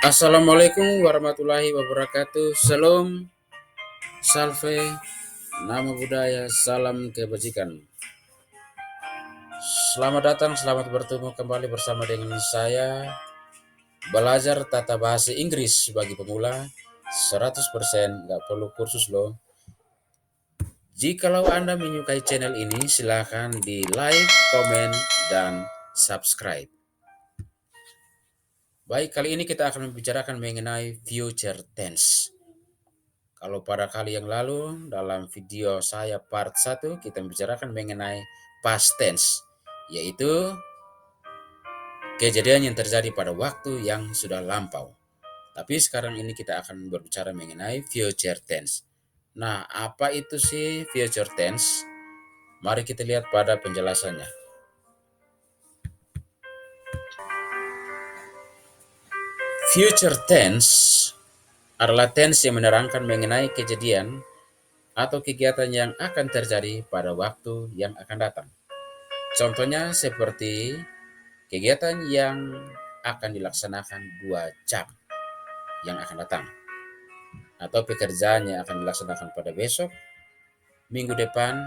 Assalamualaikum warahmatullahi wabarakatuh. Shalom, salve, namo buddhaya, salam kebajikan. Selamat datang, selamat bertemu kembali bersama dengan saya. Belajar tata bahasa Inggris bagi pemula 100%, nggak perlu kursus loh. Jikalau Anda menyukai channel ini, silahkan di like, komen, dan subscribe. Baik, kali ini kita akan membicarakan mengenai future tense. Kalau pada kali yang lalu dalam video saya part 1 kita membicarakan mengenai past tense, yaitu kejadian yang terjadi pada waktu yang sudah lampau. Tapi sekarang ini kita akan berbicara mengenai future tense. Nah, apa itu sih future tense? Mari kita lihat pada penjelasannya. Future tense adalah tense yang menerangkan mengenai kejadian atau kegiatan yang akan terjadi pada waktu yang akan datang. Contohnya seperti kegiatan yang akan dilaksanakan 2 jam yang akan datang, atau pekerjaan yang akan dilaksanakan pada besok, minggu depan,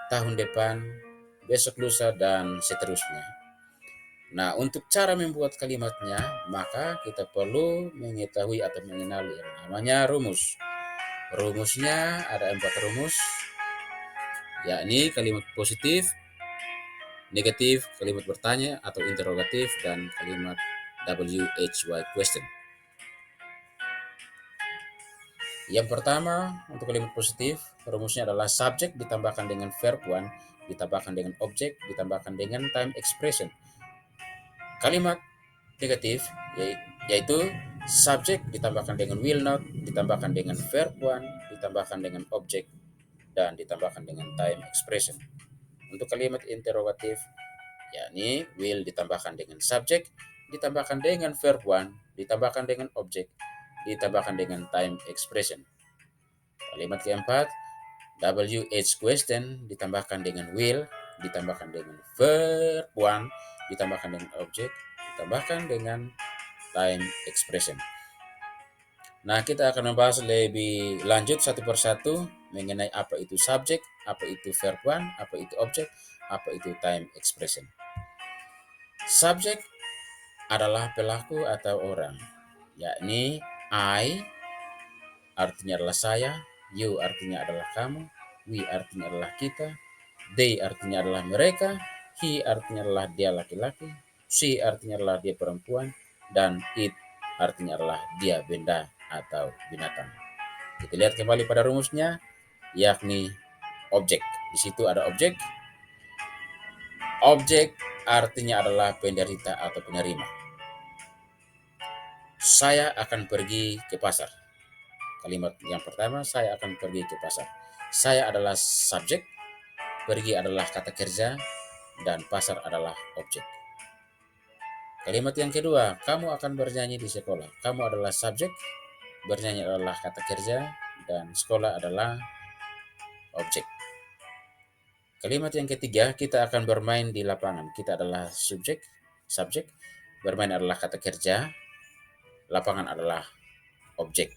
tahun depan, besok lusa, dan seterusnya. Nah, untuk cara membuat kalimatnya, maka kita perlu mengetahui atau mengenali yang namanya rumus. Rumusnya ada 4 rumus, yakni kalimat positif, negatif, kalimat bertanya atau interrogatif, dan kalimat WHY question. Yang pertama, untuk kalimat positif, rumusnya adalah subjek ditambahkan dengan verb one, ditambahkan dengan objek, ditambahkan dengan time expression. Kalimat negatif yaitu subjek ditambahkan dengan will not, ditambahkan dengan verb one, ditambahkan dengan objek, dan ditambahkan dengan time expression. Untuk kalimat interrogatif, yakni will ditambahkan dengan subjek, ditambahkan dengan verb one, ditambahkan dengan objek, ditambahkan dengan time expression. Kalimat keempat, WH question ditambahkan dengan will, ditambahkan dengan verb one, ditambahkan dengan objek, ditambahkan dengan time expression. Nah, kita akan membahas lebih lanjut satu persatu mengenai apa itu subjek, apa itu verb one, apa itu objek, apa itu time expression. Subjek adalah pelaku atau orang, yakni I artinya adalah saya, you artinya adalah kamu, we artinya adalah kita, they artinya adalah mereka, he artinya adalah dia laki-laki, she artinya adalah dia perempuan, dan it artinya adalah dia benda atau binatang. Kita lihat kembali pada rumusnya, yakni objek. Di situ ada objek. Objek artinya adalah penderita atau penerima. Saya akan pergi ke pasar. Kalimat yang pertama, saya akan pergi ke pasar. Saya adalah subjek, pergi adalah kata kerja, dan pasar adalah objek. Kalimat yang kedua, kamu akan bernyanyi di sekolah. Kamu adalah subjek, bernyanyi adalah kata kerja, dan sekolah adalah objek. Kalimat yang ketiga, kita akan bermain di lapangan. Kita adalah subjek, bermain adalah kata kerja, lapangan adalah objek.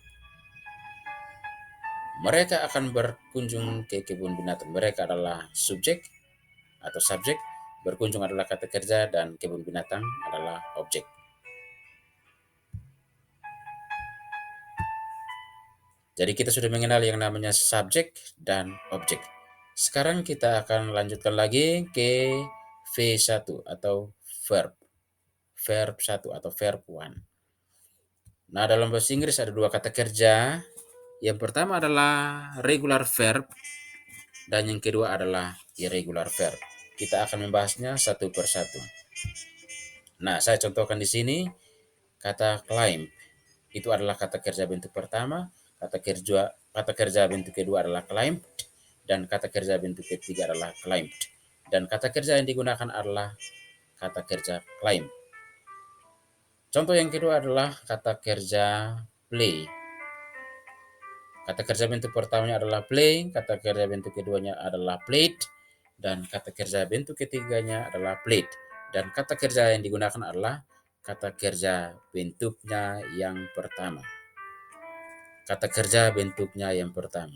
Mereka akan berkunjung ke kebun binatang. Mereka adalah subjek atau subjek, berkunjung adalah kata kerja, dan kebun binatang adalah objek. Jadi kita sudah mengenal yang namanya subjek dan objek. Sekarang kita akan lanjutkan lagi ke V1 atau verb. Verb 1 atau verb 1. Nah, dalam bahasa Inggris ada 2 kata kerja. Yang pertama adalah regular verb dan yang kedua adalah irregular verb. Kita akan membahasnya satu persatu. Nah, saya contohkan di sini kata climb. Itu adalah kata kerja bentuk pertama, kata kerja bentuk kedua adalah climbed, dan kata kerja bentuk ketiga adalah climbed. Dan kata kerja yang digunakan adalah kata kerja climb. Contoh yang kedua adalah kata kerja play. Kata kerja bentuk pertamanya adalah play, kata kerja bentuk keduanya adalah played, dan kata kerja bentuk ketiganya adalah played. Dan kata kerja yang digunakan adalah kata kerja bentuknya yang pertama. Kata kerja bentuknya yang pertama.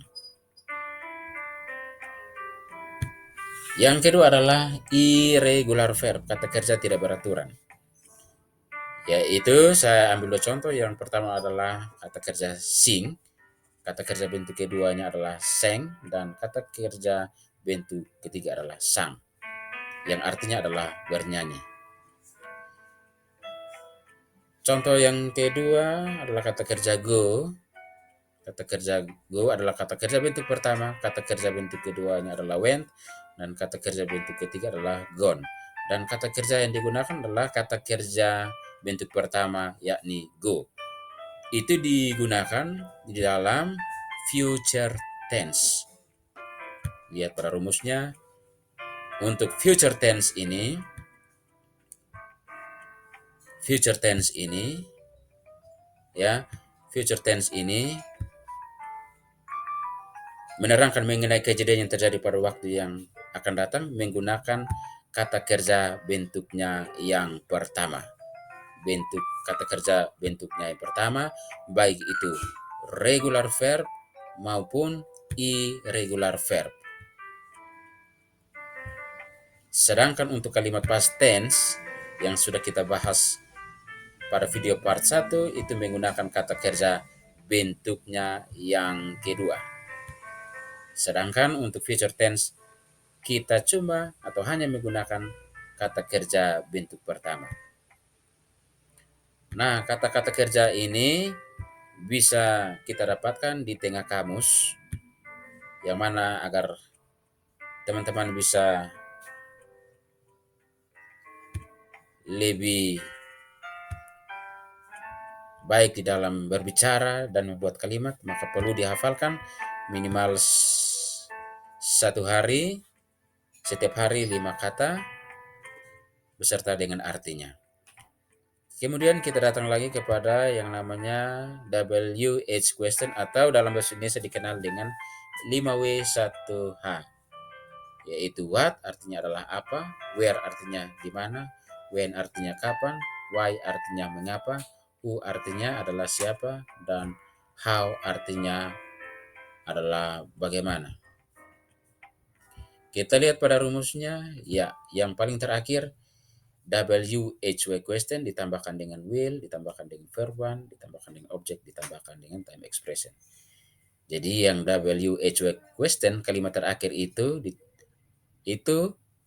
Yang kedua adalah irregular verb, kata kerja tidak beraturan. Yaitu saya ambil dua contoh. Yang pertama adalah kata kerja sing, kata kerja bentuk keduanya adalah seng, dan kata kerja bentuk ketiga adalah sang, yang artinya adalah bernyanyi. Contoh yang kedua adalah kata kerja go. Kata kerja go adalah kata kerja bentuk pertama, kata kerja bentuk keduanya adalah went, dan kata kerja bentuk ketiga adalah gone. Dan kata kerja yang digunakan adalah kata kerja bentuk pertama, yakni go. Itu digunakan di dalam future tense. Lihat pada rumusnya. Untuk future tense ini future tense ini menerangkan mengenai kejadian yang terjadi pada waktu yang akan datang menggunakan kata kerja bentuknya yang pertama. Kata kerja bentuknya yang pertama, baik itu regular verb maupun irregular verb. Sedangkan untuk kalimat past tense yang sudah kita bahas pada video part 1 itu menggunakan kata kerja bentuknya yang kedua. Sedangkan untuk future tense kita cuma atau hanya menggunakan kata kerja bentuk pertama. Nah, kata-kata kerja ini bisa kita dapatkan di tengah kamus, yang mana agar teman-teman bisa lebih baik di dalam berbicara dan membuat kalimat, maka perlu dihafalkan minimal setiap hari 5 kata beserta dengan artinya. Kemudian kita datang lagi kepada yang namanya WH question, atau dalam bahasa Indonesia dikenal dengan 5W1H, yaitu what artinya adalah apa, where artinya di mana, when artinya kapan, why artinya mengapa, who artinya adalah siapa, dan how artinya adalah bagaimana. Kita lihat pada rumusnya, yang paling terakhir WHY question ditambahkan dengan will, ditambahkan dengan verb one, ditambahkan dengan object, ditambahkan dengan time expression. Jadi yang WHY question kalimat terakhir itu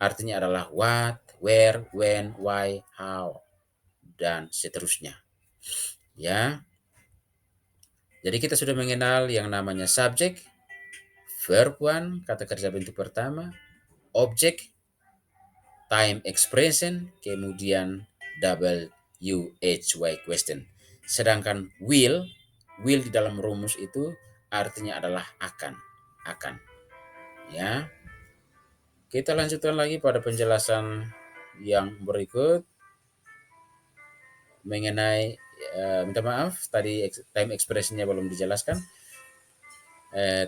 artinya adalah what, where, when, why, how, dan seterusnya. Ya. Jadi kita sudah mengenal yang namanya subject, verb one, kata kerja bentuk pertama, object, time expression, kemudian WHY question. Sedangkan will di dalam rumus itu artinya adalah akan. Ya. Kita lanjutkan lagi pada penjelasan yang berikut mengenai minta maaf tadi time expressionnya belum dijelaskan.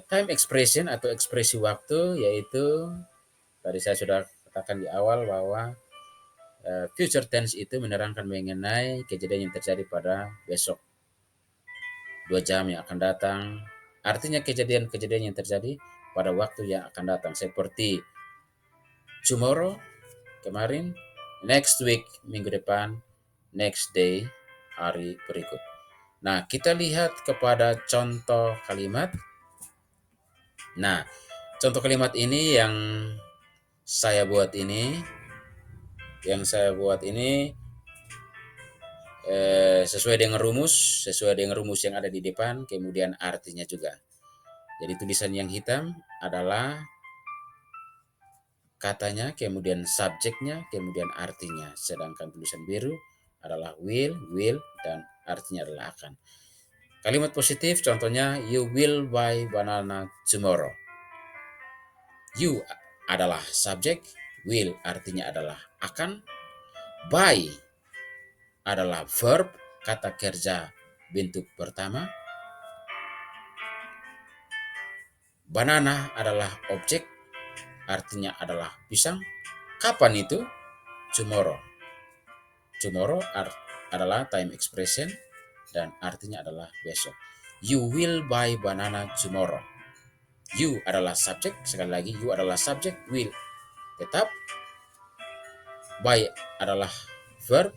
Time expression atau ekspresi waktu, yaitu tadi saya sudah katakan di awal bahwa future tense itu menerangkan mengenai kejadian yang terjadi pada besok, 2 jam yang akan datang. Artinya kejadian-kejadian yang terjadi pada waktu yang akan datang, seperti tomorrow, kemarin, next week, minggu depan, next day, hari berikut. Nah, kita lihat kepada contoh kalimat. Nah, contoh kalimat ini yang saya buat ini sesuai dengan rumus yang ada di depan, kemudian artinya juga. Jadi tulisan yang hitam adalah katanya, kemudian subjeknya, kemudian artinya. Sedangkan tulisan biru adalah will, dan artinya adalah akan. Kalimat positif contohnya, you will buy banana tomorrow. You adalah subjek, will artinya adalah akan, buy adalah verb, kata kerja bentuk pertama, banana adalah objek, artinya adalah pisang. Kapan itu? Tomorrow. adalah time expression dan artinya adalah besok. You will buy banana tomorrow. You adalah subjek, sekali lagi you adalah subjek, will tetap, buy adalah verb,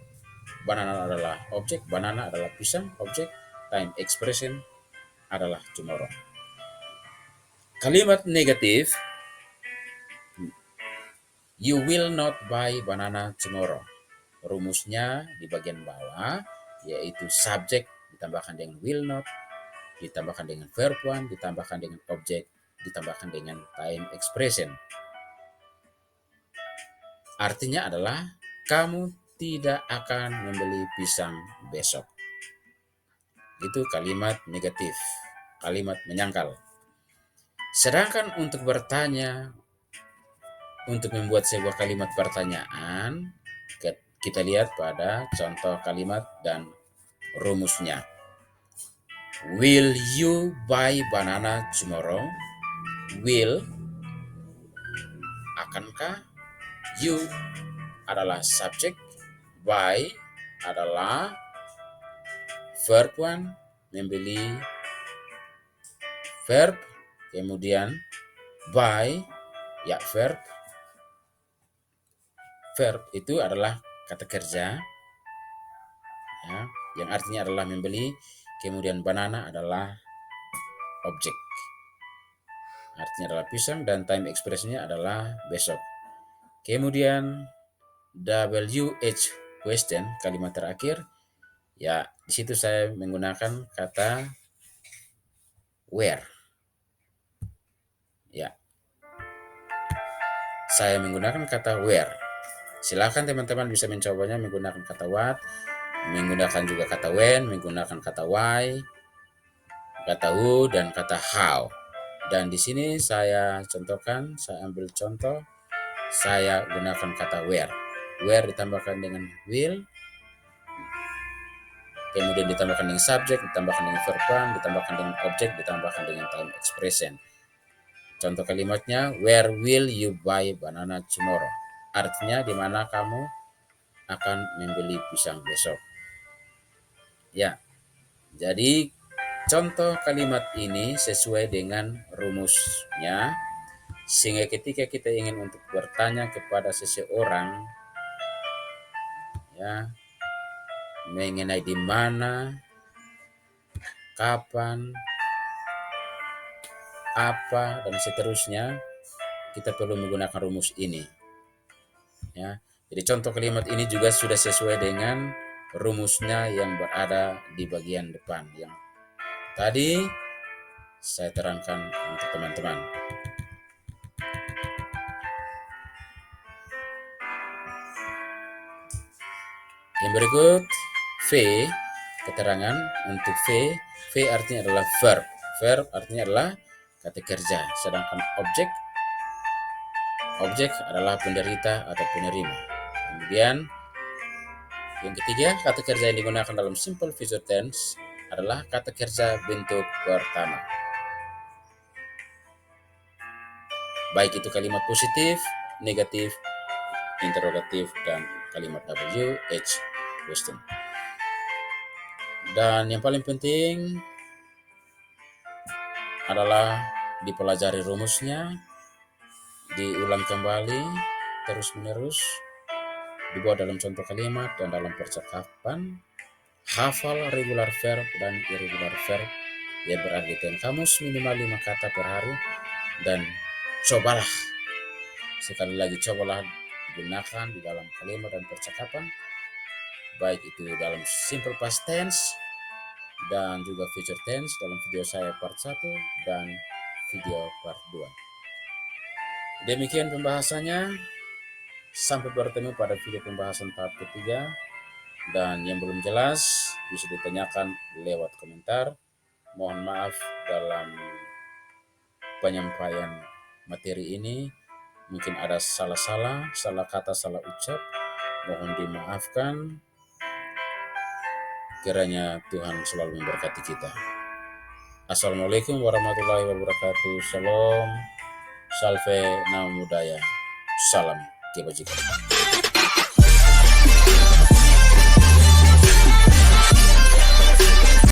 banana adalah objek, banana adalah pisang, objek, time expression adalah tomorrow. Kalimat negatif, you will not buy banana tomorrow. Rumusnya di bagian bawah, yaitu subjek ditambahkan dengan will not, ditambahkan dengan verb one, ditambahkan dengan objek, ditambahkan dengan time expression. Artinya adalah kamu tidak akan membeli pisang besok. Itu kalimat negatif, kalimat menyangkal. Sedangkan untuk bertanya, untuk membuat sebuah kalimat pertanyaan, kita lihat pada contoh kalimat dan rumusnya. Will you buy banana tomorrow? Will, akankah? You adalah subjek, buy adalah verb one, membeli, verb, kemudian buy, ya verb itu adalah kata kerja, ya, yang artinya adalah membeli, kemudian banana adalah objek, artinya adalah pisang, dan time expressionnya adalah besok. Kemudian WH question, kalimat terakhir, ya di situ saya menggunakan kata where. Ya, saya menggunakan kata where. Silakan teman-teman bisa mencobanya menggunakan kata what, menggunakan juga kata when, menggunakan kata why, kata who, dan kata how. Dan di sini saya contohkan, saya ambil contoh, saya gunakan kata where. Where ditambahkan dengan will, kemudian ditambahkan dengan subjek, ditambahkan dengan verb one, ditambahkan dengan objek, ditambahkan dengan time expression. Contoh kalimatnya, where will you buy banana tomorrow? Artinya di mana kamu akan membeli pisang besok. Ya, jadi contoh kalimat ini sesuai dengan rumusnya, sehingga ketika kita ingin untuk bertanya kepada seseorang, ya, mengenai di mana, kapan, apa, dan seterusnya, kita perlu menggunakan rumus ini. Ya, jadi contoh kalimat ini juga sudah sesuai dengan rumusnya yang berada di bagian depan yang tadi saya terangkan untuk teman-teman. Yang berikut V, keterangan untuk V. V artinya adalah verb. Verb artinya adalah kata kerja. Sedangkan objek adalah penderita atau penerima. Kemudian yang ketiga, kata kerja yang digunakan dalam simple future tense adalah kata kerja bentuk pertama. Baik itu kalimat positif, negatif, interrogatif, dan kalimat WH question. Dan yang paling penting adalah dipelajari rumusnya, diulang kembali terus-menerus, dibuat dalam contoh kalimat dan dalam percakapan, hafal regular verb dan irregular verb yang berada di kamus minimal 5 kata per hari, dan cobalah, sekali lagi cobalah digunakan di dalam kalimat dan percakapan, baik itu dalam simple past tense dan juga future tense dalam video saya part 1 dan video part 2. Demikian pembahasannya, sampai bertemu pada video pembahasan tahap ketiga, dan yang belum jelas bisa ditanyakan lewat komentar. Mohon maaf dalam penyampaian materi ini, mungkin ada salah kata, salah ucap, mohon dimaafkan. Kiranya Tuhan selalu memberkati kita. Assalamualaikum warahmatullahi wabarakatuh. Shalom, salve, namo buddhaya, salam kebajikan.